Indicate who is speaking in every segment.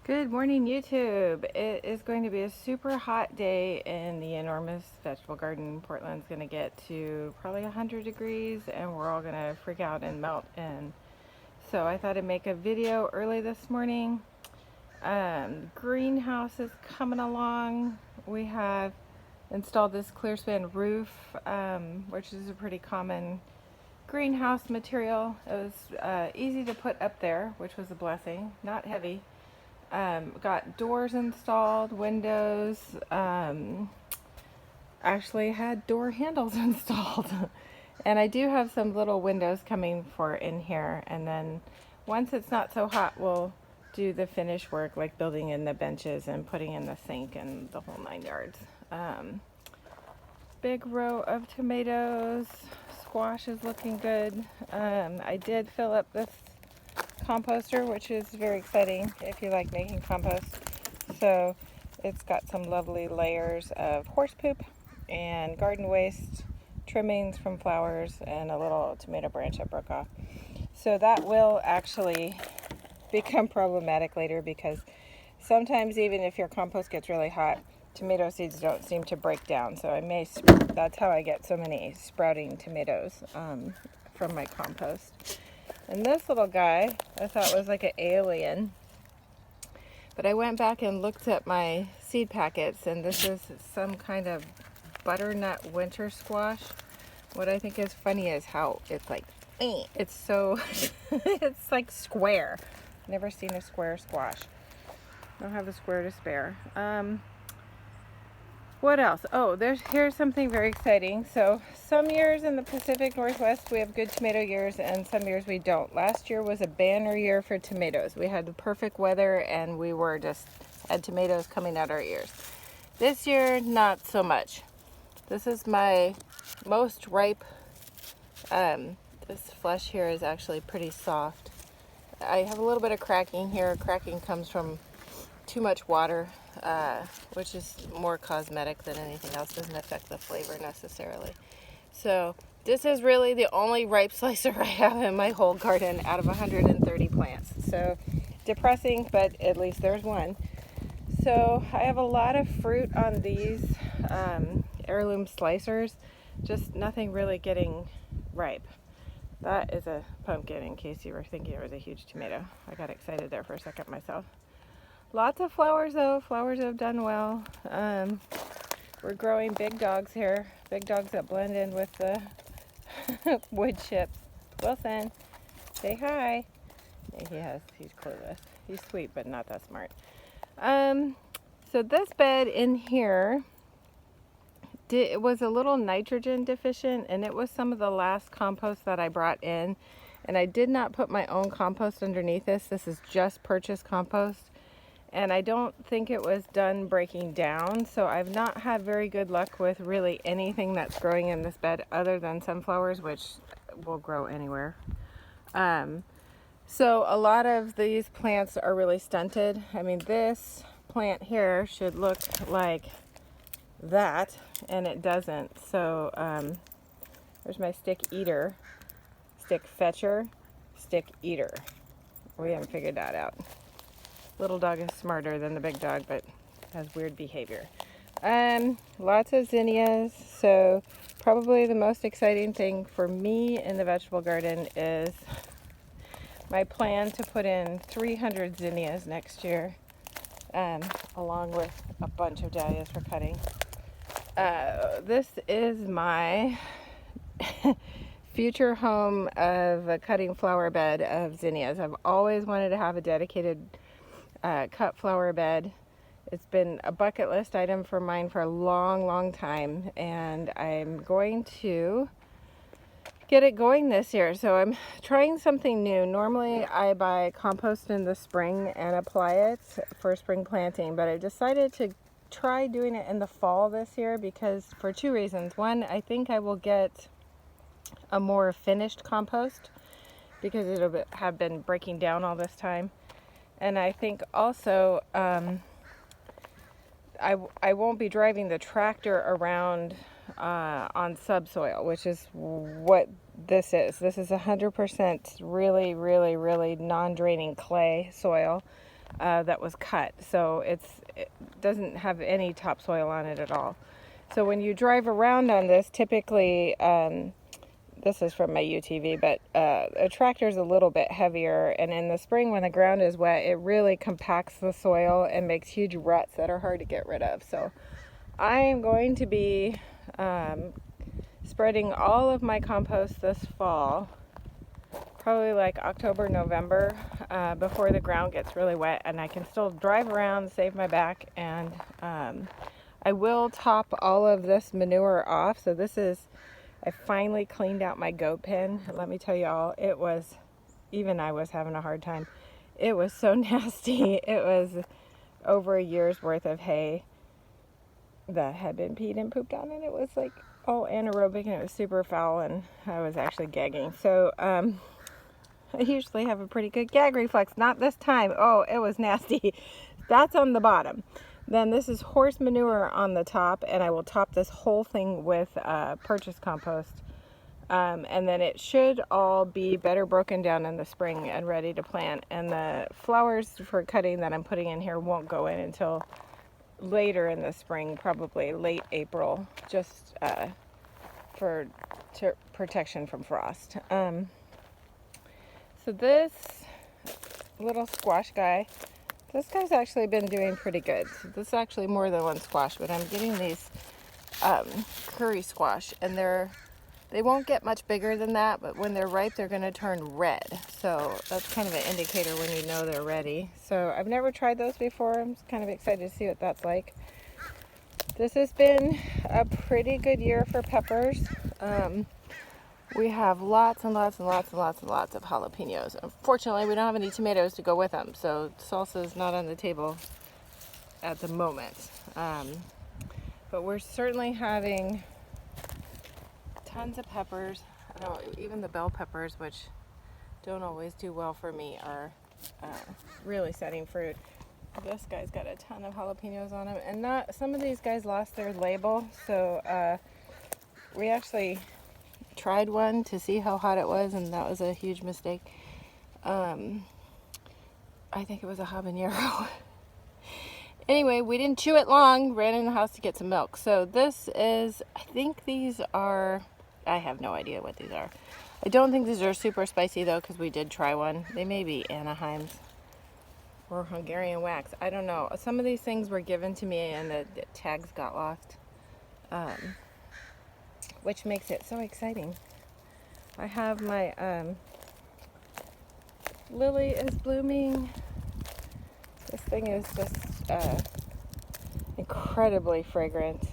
Speaker 1: Good morning, YouTube. It is going to be a super hot day in the enormous vegetable garden. Portland's going to get to probably 100 degrees and we're all going to freak out and melt. And so I thought I'd make a video early this morning. Greenhouse is coming along. We have installed this clearspan roof, which is a pretty common greenhouse material. It was easy to put up there, which was a blessing, not heavy. Got doors installed, windows, actually had door handles installed. And I do have some little windows coming for in here. And then once it's not so hot, we'll do the finish work, like building in the benches and putting in the sink and the whole 9 yards. Big row of tomatoes. Squash is looking good. I did fill up this composter, which is very exciting if you like making compost. So it's got some lovely layers of horse poop and garden waste, trimmings from flowers, and a little tomato branch that broke off. So that will actually become problematic later, because sometimes even if your compost gets really hot, tomato seeds don't seem to break down. So that's how I get so many sprouting tomatoes from my compost. And this little guy I thought was like an alien, but I went back and looked at my seed packets, and this is some kind of butternut winter squash. What I think is funny is how it's like, it's so, it's like square. Never seen a square squash. Don't have a square to spare. What else? Oh, here's something very exciting. So some years in the Pacific Northwest we have good tomato years, and some years we don't. Last year was a banner year for tomatoes. We had the perfect weather and we had tomatoes coming out our ears. This year, not so much. This is my most ripe. This flesh here is actually pretty soft. I have a little bit of cracking here. Cracking comes from too much water, which is more cosmetic than anything else. Doesn't affect the flavor necessarily. So this is really the only ripe slicer I have in my whole garden out of 130 plants. So depressing, but at least there's one. So I have a lot of fruit on these heirloom slicers, just nothing really getting ripe. That is a pumpkin, in case you were thinking it was a huge tomato. I got excited there for a second myself. Lots of flowers though. Flowers have done well. We're growing big dogs here. Big dogs that blend in with the wood chips. Wilson, say hi. He's clueless. He's sweet, but not that smart. So this bed in here, it was a little nitrogen deficient, and it was some of the last compost that I brought in. And I did not put my own compost underneath this. This is just purchased compost. And I don't think it was done breaking down, so I've not had very good luck with really anything that's growing in this bed other than sunflowers, which will grow anywhere. So a lot of these plants are really stunted. I mean, this plant here should look like that, and it doesn't. So there's my stick eater, stick fetcher, stick eater. We haven't figured that out. Little dog is smarter than the big dog, but has weird behavior. Lots of zinnias. So probably the most exciting thing for me in the vegetable garden is my plan to put in 300 zinnias next year, along with a bunch of dahlias for cutting. This is my future home of a cutting flower bed of zinnias. I've always wanted to have a dedicated cut flower bed. It's been a bucket list item for mine for a long time, and I'm going to get it going this year. So I'm trying something new. Normally I buy compost in the spring and apply it for spring planting, but I decided to try doing it in the fall this year because for two reasons. One, I think I will get a more finished compost because it'll have been breaking down all this time. And I think also I won't be driving the tractor around on subsoil, which is what this is. This is 100% really non-draining clay soil. that was cut. So it doesn't have any topsoil on it at all. So when you drive around on this, typically, this is from my UTV, but a tractor is a little bit heavier, and in the spring when the ground is wet, it really compacts the soil and makes huge ruts that are hard to get rid of. So I am going to be spreading all of my compost this fall, probably like October, November, before the ground gets really wet and I can still drive around, save my back, and I will top all of this manure off. So this is, I finally cleaned out my goat pen. Let me tell you all, it was, even I was having a hard time. It was so nasty. It was over a year's worth of hay that had been peed and pooped on, and it was like all anaerobic, and it was super foul, and I was actually gagging. So I usually have a pretty good gag reflex. Not this time. Oh, it was nasty. That's on the bottom. Then this is horse manure on the top, and I will top this whole thing with purchased compost. And then it should all be better broken down in the spring and ready to plant. And the flowers for cutting that I'm putting in here won't go in until later in the spring, probably late April, just for protection from frost. So this little squash guy, this guy's actually been doing pretty good. So this is actually more than one squash, but I'm getting these curry squash, and they won't get much bigger than that, but when they're ripe, they're going to turn red. So that's kind of an indicator when you know they're ready. So I've never tried those before. I'm just kind of excited to see what that's like. This has been a pretty good year for peppers. We have lots and lots and lots and lots and lots of jalapenos. Unfortunately, we don't have any tomatoes to go with them, so salsa is not on the table at the moment. But we're certainly having tons of peppers. I know even the bell peppers, which don't always do well for me, are really setting fruit. This guy's got a ton of jalapenos on him, and some of these guys lost their label, so we actually tried one to see how hot it was, and that was a huge mistake. I think it was a habanero. Anyway, we didn't chew it long, ran in the house to get some milk. So this is, I think these are, I have no idea what these are. I don't think these are super spicy though, because we did try one. They may be Anaheim's or Hungarian wax. I don't know. Some of these things were given to me and the tags got lost. Which makes it so exciting. I have my lily is blooming. This thing is just incredibly fragrant.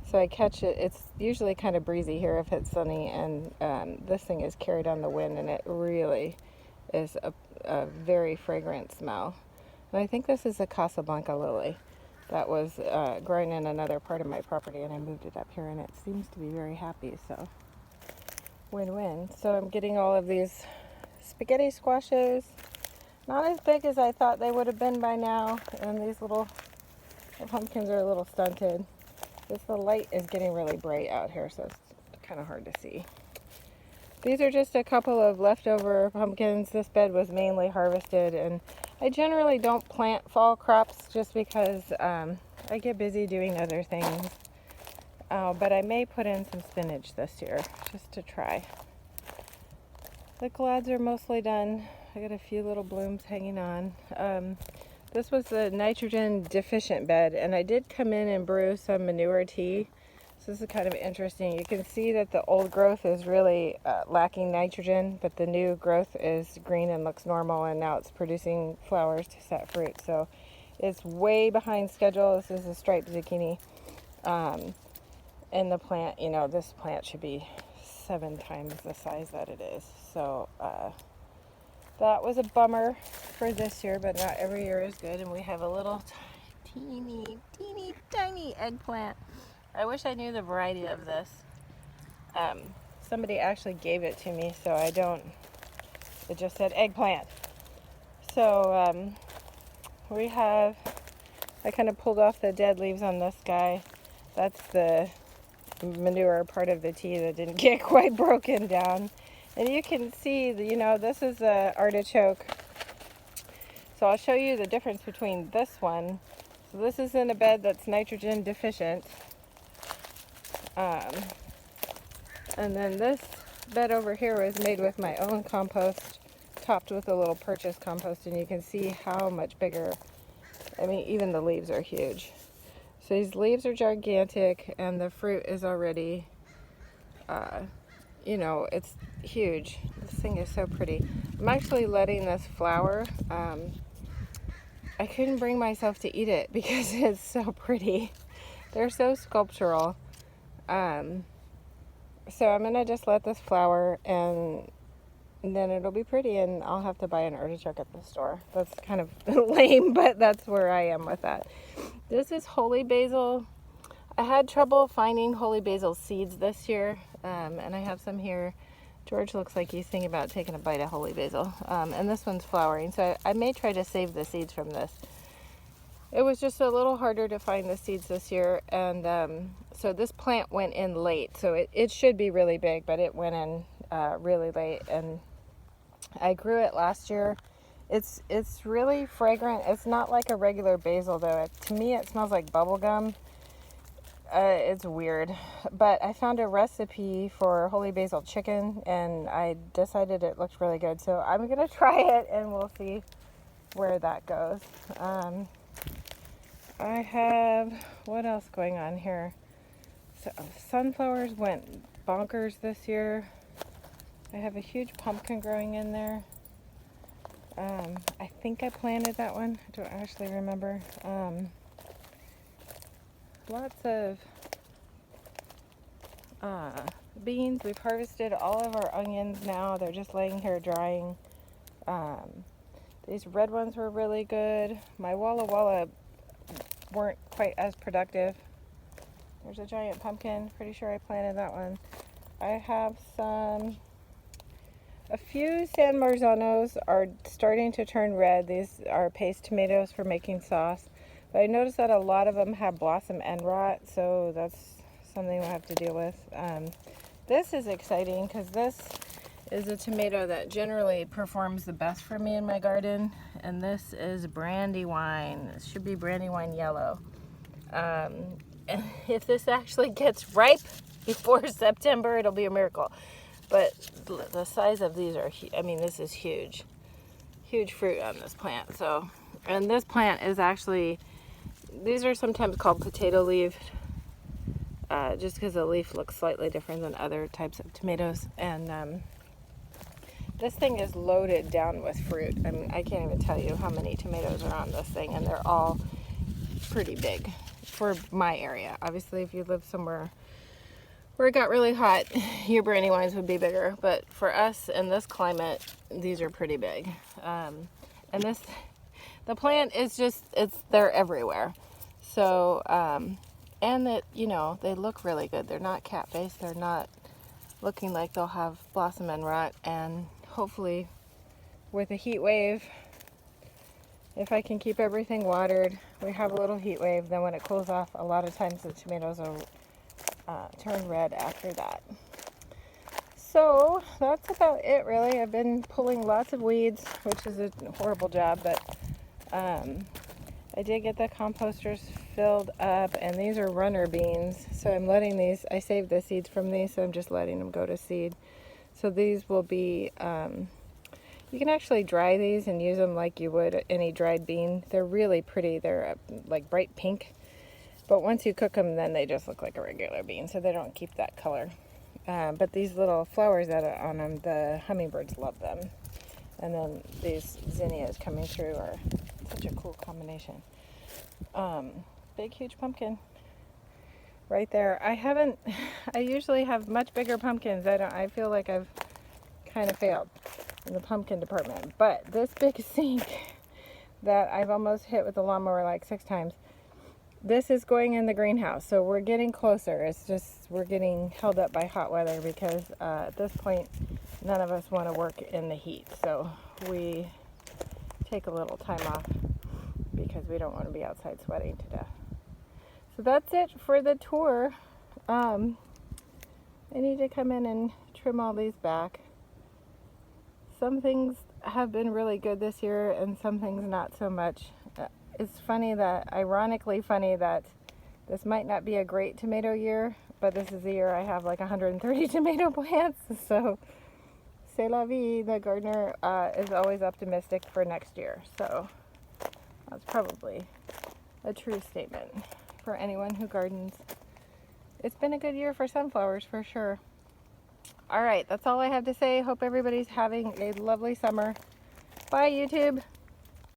Speaker 1: So I catch it. It's usually kind of breezy here if it's sunny, and this thing is carried on the wind, and it really is a very fragrant smell. And I think this is a Casablanca lily that was growing in another part of my property, and I moved it up here, and it seems to be very happy, so win-win. So I'm getting all of these spaghetti squashes, not as big as I thought they would have been by now, and these the pumpkins are a little stunted. The light is getting really bright out here, so it's kind of hard to see. These are just a couple of leftover pumpkins. This bed was mainly harvested, and I generally don't plant fall crops just because I get busy doing other things. But I may put in some spinach this year just to try. The calads are mostly done. I got a few little blooms hanging on. This was the nitrogen deficient bed, and I did come in and brew some manure tea. So this is kind of interesting. You can see that the old growth is really lacking nitrogen, but the new growth is green and looks normal, and now it's producing flowers to set fruit. So it's way behind schedule. This is a striped zucchini. And the plant, this plant should be 7 times the size that it is. So that was a bummer for this year, but not every year is good. And we have a little teeny tiny eggplant. I wish I knew the variety of this. Somebody actually gave it to me, so it just said eggplant. So I kind of pulled off the dead leaves on this guy. That's the manure part of the tea that didn't get quite broken down. And you can see, this is an artichoke. So So I'll show you the difference between this one. So this is in a bed that's nitrogen deficient. And then this bed over here was made with my own compost, topped with a little purchase compost, and you can see how much bigger. I mean, even the leaves are huge. So these leaves are gigantic, and the fruit is already, you know, it's huge. This thing is so pretty. I'm actually letting this flower. I couldn't bring myself to eat it because it's so pretty. They're so sculptural. So I'm gonna just let this flower, and then it'll be pretty, and I'll have to buy an artichoke at the store. That's kind of lame, but that's where I am with that. This is holy basil. I had trouble finding holy basil seeds this year, and I have some here. George looks like he's thinking about taking a bite of holy basil, and this one's flowering, so I may try to save the seeds from this. It was just a little harder to find the seeds this year, and so this plant went in late, so it should be really big, but it went in really late, and I grew it last year. It's really fragrant. It's not like a regular basil, though. To me, it smells like bubble gum. It's weird, but I found a recipe for holy basil chicken, and I decided it looked really good, so I'm gonna try it, and we'll see where that goes. I have, what else going on here? So sunflowers went bonkers this year. I have a huge pumpkin growing in there. I think I planted that one. I don't actually remember. Lots of beans. We've harvested all of our onions now. They're just laying here drying. These red ones were really good. My Walla Walla weren't quite as productive. There's a giant pumpkin. Pretty sure I planted that one. I have a few San Marzanos are starting to turn red. These are paste tomatoes for making sauce. But I noticed that a lot of them have blossom end rot, so that's something we'll have to deal with. This is exciting because this is a tomato that generally performs the best for me in my garden, and this is Brandywine. It should be Brandywine yellow. And if this actually gets ripe before September, it'll be a miracle. But the size of these are, I mean, this is huge. Huge fruit on this plant. So, and this plant is actually, these are sometimes called potato leaf, just because the leaf looks slightly different than other types of tomatoes. And this thing is loaded down with fruit. I mean, I can't even tell you how many tomatoes are on this thing, and they're all pretty big for my area. Obviously, if you live somewhere where it got really hot, your Brandywines would be bigger. But for us in this climate, these are pretty big. And the plant is just, they're everywhere. So, and that, you know, they look really good. They're not cat-faced. They're not looking like they'll have blossom end rot. And hopefully with a heat wave, if I can keep everything watered, we have a little heat wave, then when it cools off, a lot of times the tomatoes will turn red after that. So that's about it, really. I've been pulling lots of weeds, which is a horrible job, but I did get the composters filled up, and these are runner beans, so I'm letting these, I saved the seeds from these, so I'm just letting them go to seed. So these will be, you can actually dry these and use them like you would any dried bean. They're really pretty. They're like bright pink. But once you cook them, then they just look like a regular bean, so they don't keep that color. But these little flowers that are on them, the hummingbirds love them. And then these zinnias coming through are such a cool combination. Big, huge pumpkin right there. I usually have much bigger pumpkins. I feel like I've kind of failed in the pumpkin department. But this big sink that I've almost hit with the lawnmower like 6 times, this is going in the greenhouse, so we're getting closer. It's just we're getting held up by hot weather because at this point none of us want to work in the heat, so we take a little time off because we don't want to be outside sweating to death. So that's it for the tour. I need to come in and trim all these back. Some things have been really good this year and some things not so much. It's ironically funny that this might not be a great tomato year, but this is the year I have like 130 tomato plants. So, c'est la vie. The gardener is always optimistic for next year. So, that's probably a true statement for anyone who gardens. It's been a good year for sunflowers for sure. All right, that's all I have to say. Hope everybody's having a lovely summer. Bye, YouTube.